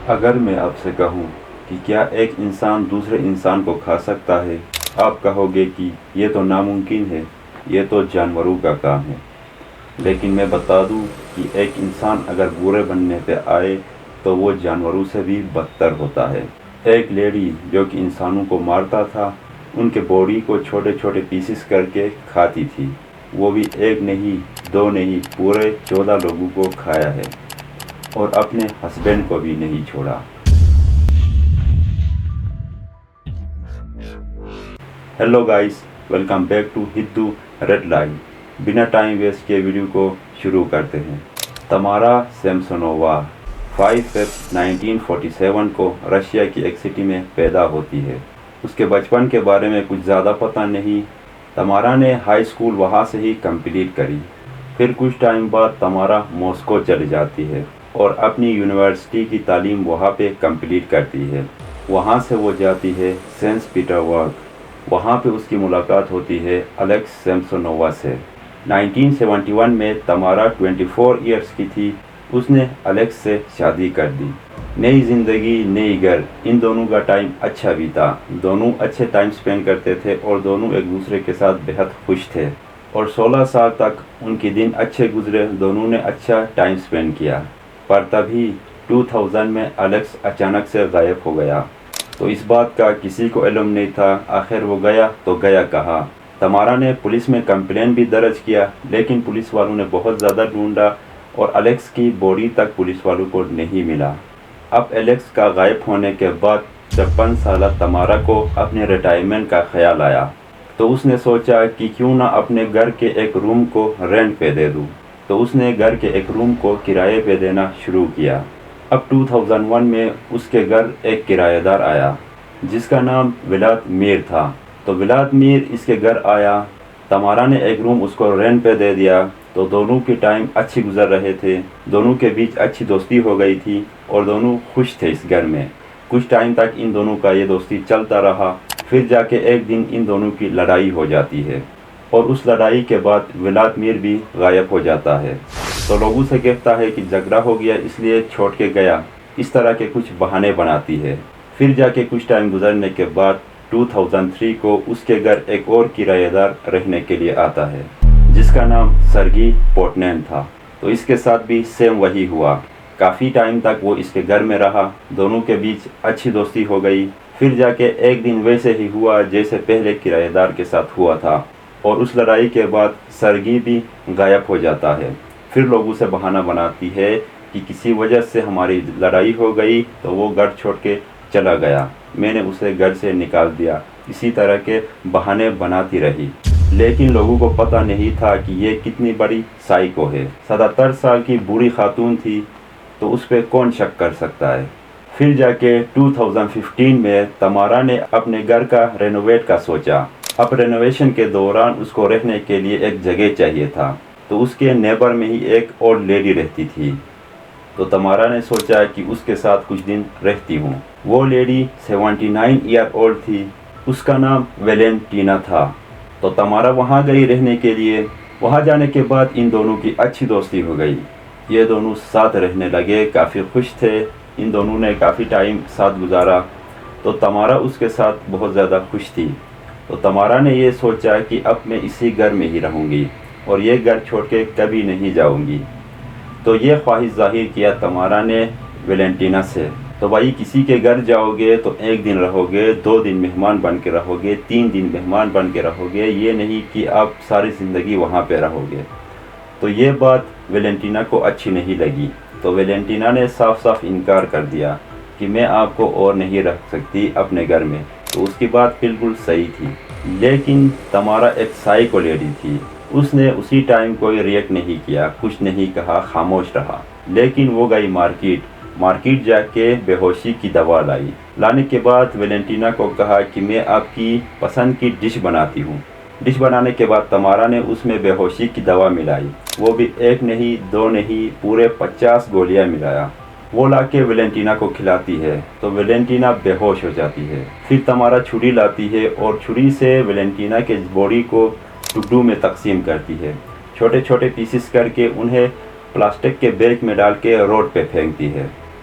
اگر میں آپ سے کہوں کہ کیا ایک انسان دوسرے انسان کو کھا سکتا ہے، آپ کہو گے کہ یہ تو ناممکن ہے، یہ تو جانوروں کا کام ہے۔ لیکن میں بتا دوں کہ ایک انسان اگر برے بننے پہ آئے تو وہ جانوروں سے بھی بدتر ہوتا ہے۔ ایک لیڈی جو کہ انسانوں کو مارتا تھا، ان کے باڈی کو چھوٹے چھوٹے پیسز کر کے کھاتی تھی، وہ بھی ایک نہیں، دو نہیں، پورے 14 لوگوں کو کھایا ہے، اور اپنے ہسبینڈ کو بھی نہیں چھوڑا۔ Hello guys, welcome back to ہدو ریڈ لائن۔ بنا ٹائم ویسٹ کے ویڈیو کو شروع کرتے ہیں۔ تمارا سیمسونووا 5 فیبروری 1947 کو رشیا کی ایک سٹی میں پیدا ہوتی ہے۔ اس کے بچپن کے بارے میں کچھ زیادہ پتہ نہیں۔ تمارا نے ہائی اسکول وہاں سے ہی کمپلیٹ کری۔ پھر کچھ ٹائم بعد تمارا ماسکو چلی جاتی ہے اور اپنی یونیورسٹی کی تعلیم وہاں پہ کمپلیٹ کرتی ہے۔ وہاں سے وہ جاتی ہے سینٹ پیٹربرگ۔ وہاں پہ اس کی ملاقات ہوتی ہے الیکس سیمسونووا سے۔ 1971 میں تمارا 24 ایئرس کی تھی۔ اس نے الیکس سے شادی کر دی۔ نئی زندگی، نئی گھر، ان دونوں کا ٹائم اچھا بھی تھا۔ دونوں اچھے ٹائم سپینڈ کرتے تھے اور دونوں ایک دوسرے کے ساتھ بہت خوش تھے، اور 16 سال تک ان کے دن اچھے گزرے، دونوں نے اچھا ٹائم سپینڈ کیا۔ پر تبھی 2000 میں الیکس اچانک سے غائب ہو گیا، تو اس بات کا کسی کو علم نہیں تھا۔ آخر وہ گیا تو گیا کہاں؟ تمارا نے پولیس میں کمپلین بھی درج کیا، لیکن پولیس والوں نے بہت زیادہ ڈھونڈا اور الیکس کی باڈی تک پولیس والوں کو نہیں ملا۔ اب الیکس کا غائب ہونے کے بعد 56 سالہ تمارا کو اپنے ریٹائرمنٹ کا خیال آیا، تو اس نے سوچا کہ کیوں نہ اپنے گھر کے ایک روم کو رینٹ پہ دے دوں۔ تو اس نے گھر کے ایک روم کو کرائے پہ دینا شروع کیا۔ اب 2001 میں اس کے گھر ایک کرایہ دار آیا جس کا نام ولادیمیر تھا۔ تو ولادیمیر اس کے گھر آیا، تمارا نے ایک روم اس کو رینٹ پہ دے دیا، تو دونوں کی ٹائم اچھی گزر رہے تھے، دونوں کے بیچ اچھی دوستی ہو گئی تھی اور دونوں خوش تھے اس گھر میں۔ کچھ ٹائم تک ان دونوں کا یہ دوستی چلتا رہا، پھر جا کے ایک دن ان دونوں کی لڑائی ہو جاتی ہے، اور اس لڑائی کے بعد ولادیمیر بھی غائب ہو جاتا ہے۔ تو لوگوں سے کہتا ہے کہ جھگڑا ہو گیا اس لیے چھوڑ کے گیا، اس طرح کے کچھ بہانے بناتی ہے۔ پھر جا کے کچھ ٹائم گزرنے کے بعد 2003 کو اس کے گھر ایک اور کرایہ دار رہنے کے لیے آتا ہے جس کا نام سرگی پورٹنین تھا۔ تو اس کے ساتھ بھی سیم وہی ہوا، کافی ٹائم تک وہ اس کے گھر میں رہا، دونوں کے بیچ اچھی دوستی ہو گئی۔ پھر جا کے ایک دن ویسے ہی ہوا جیسے پہلے کرایہ دار کے ساتھ ہوا تھا، اور اس لڑائی کے بعد سرگی بھی غائب ہو جاتا ہے۔ پھر لوگوں سے بہانہ بناتی ہے کہ کسی وجہ سے ہماری لڑائی ہو گئی تو وہ گھر چھوڑ کے چلا گیا، میں نے اسے گھر سے نکال دیا، اسی طرح کے بہانے بناتی رہی۔ لیکن لوگوں کو پتہ نہیں تھا کہ یہ کتنی بڑی سائیکو ہے۔ 77 سال کی بوڑھی خاتون تھی، تو اس پہ کون شک کر سکتا ہے؟ پھر جا کے 2015 میں تمارا نے اپنے گھر کا رینوویٹ کا سوچا۔ اب رینوویشن کے دوران اس کو رہنے کے لیے ایک جگہ چاہیے تھا، تو اس کے نیبر میں ہی ایک اولڈ لیڈی رہتی تھی۔ تو تمارا نے سوچا کہ اس کے ساتھ کچھ دن رہتی ہوں۔ وہ لیڈی 79 ایئر اولڈ تھی، اس کا نام ویلنٹینا تھا۔ تو تمارا وہاں گئی رہنے کے لیے۔ وہاں جانے کے بعد ان دونوں کی اچھی دوستی ہو گئی، یہ دونوں ساتھ رہنے لگے، کافی خوش تھے، ان دونوں نے کافی ٹائم ساتھ گزارا۔ تو تمارا اس کے ساتھ بہت زیادہ خوش تھی۔ تو تمارا نے یہ سوچا کہ اب میں اسی گھر میں ہی رہوں گی اور یہ گھر چھوڑ کے کبھی نہیں جاؤں گی۔ تو یہ خواہش ظاہر کیا تمارا نے ویلنٹینا سے۔ تو بھائی کسی کے گھر جاؤ گے تو ایک دن رہو گے، 2 دن مہمان بن کے رہو گے، 3 دن مہمان بن کے رہو گے، یہ نہیں کہ آپ ساری زندگی وہاں پہ رہو گے۔ تو یہ بات ویلنٹینا کو اچھی نہیں لگی، تو ویلنٹینا نے صاف صاف انکار کر دیا کہ میں آپ کو اور نہیں رکھ سکتی اپنے گھر میں۔ تو اس کی بات بالکل صحیح تھی، لیکن تمارا ایک سائیکو لیڈی تھی، اس نے اسی ٹائم کوئی ریئیکٹ نہیں کیا، کچھ نہیں کہا، خاموش رہا۔ لیکن وہ گئی مارکیٹ جا کے بے ہوشی کی دوا لانے کے بعد ویلنٹینا کو کہا کہ میں آپ کی پسند کی ڈش بناتی ہوں۔ ڈش بنانے کے بعد تمارا نے اس میں بے ہوشی کی دوا ملائی، وہ بھی 1 نہیں 2 نہیں، پورے 50 گولیاں ملایا۔ وہ لا کے ویلنٹینا کو کھلاتی ہے، تو ویلنٹینا بے ہوش ہو جاتی ہے۔ پھر تمارا چھری لاتی ہے اور چھری سے ویلنٹینا کے باڈی کو ٹکڑوں میں تقسیم کرتی ہے، چھوٹے چھوٹے پیسز کر کے انہیں پلاسٹک کے بیگ میں ڈال کے روڈ پہ پھینکتی ہے۔